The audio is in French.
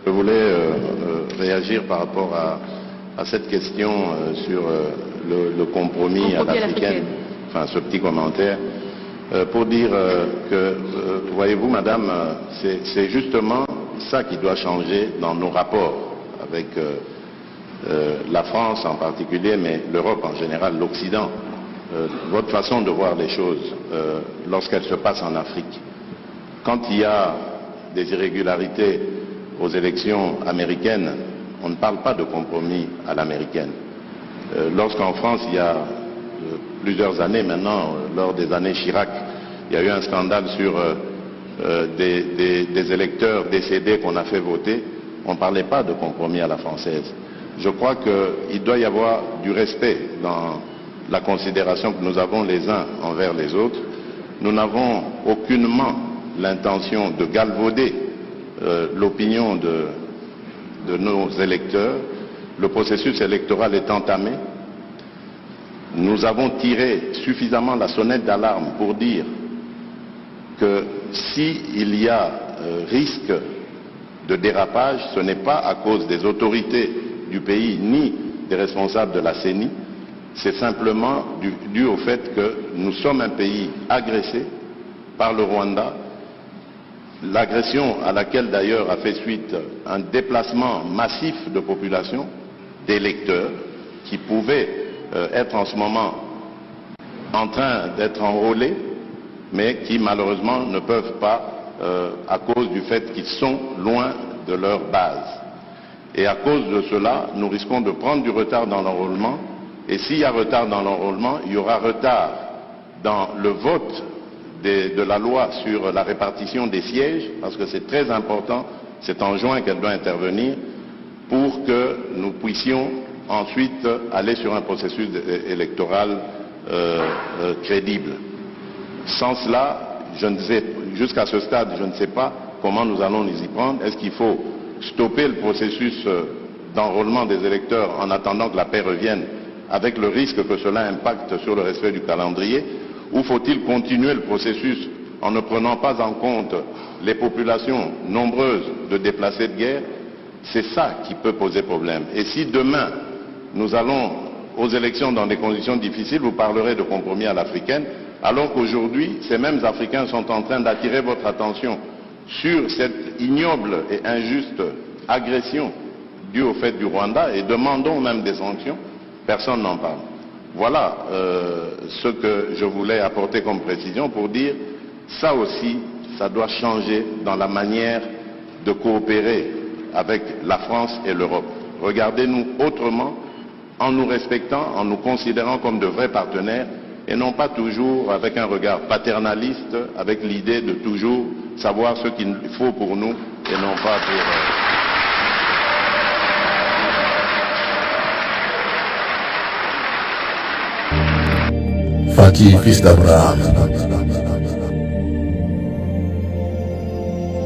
Je voulais réagir par rapport à cette question sur le compromis à l'africaine, enfin ce petit commentaire, pour dire que, voyez-vous madame, c'est justement ça qui doit changer dans nos rapports avec la France en particulier, mais l'Europe en général, l'Occident. Votre façon de voir les choses lorsqu'elles se passent en Afrique. Quand il y a des irrégularités aux élections américaines, on ne parle pas de compromis à l'américaine. Lorsqu'en France, il y a plusieurs années maintenant, lors des années Chirac, il y a eu un scandale sur des électeurs décédés qu'on a fait voter, on ne parlait pas de compromis à la française. Je crois qu'il doit y avoir du respect dans la considération que nous avons les uns envers les autres. Nous n'avons aucunement l'intention de galvauder l'opinion de nos électeurs. Le processus électoral est entamé. Nous avons tiré suffisamment la sonnette d'alarme pour dire que s'il y a risque de dérapage, ce n'est pas à cause des autorités du pays ni des responsables de la CENI, c'est simplement dû au fait que nous sommes un pays agressé par le Rwanda, l'agression à laquelle d'ailleurs a fait suite un déplacement massif de population, d'électeurs, qui pouvaient être en ce moment en train d'être enrôlés, mais qui malheureusement ne peuvent pas à cause du fait qu'ils sont loin de leur base. Et à cause de cela, nous risquons de prendre du retard dans l'enrôlement. Et s'il y a retard dans l'enrôlement, il y aura retard dans le vote de la loi sur la répartition des sièges, parce que c'est très important, c'est en juin qu'elle doit intervenir, pour que nous puissions ensuite aller sur un processus électoral crédible. Sans cela, jusqu'à ce stade, je ne sais pas comment nous allons nous y prendre. Est-ce qu'il faut stopper le processus d'enrôlement des électeurs en attendant que la paix revienne, avec le risque que cela impacte sur le respect du calendrier, ou faut-il continuer le processus en ne prenant pas en compte les populations nombreuses de déplacés de guerre? C'est ça qui peut poser problème. Et si demain, nous allons aux élections dans des conditions difficiles, vous parlerez de compromis à l'africaine, alors qu'aujourd'hui, ces mêmes Africains sont en train d'attirer votre attention sur cette ignoble et injuste agression due au fait du Rwanda, et demandons même des sanctions, personne n'en parle. Voilà ce que je voulais apporter comme précision pour dire, ça aussi, ça doit changer dans la manière de coopérer avec la France et l'Europe. Regardez-nous autrement, en nous respectant, en nous considérant comme de vrais partenaires, et non pas toujours avec un regard paternaliste, avec l'idée de toujours savoir ce qu'il faut pour nous et non pas pour... Faki, fils d'Abraham.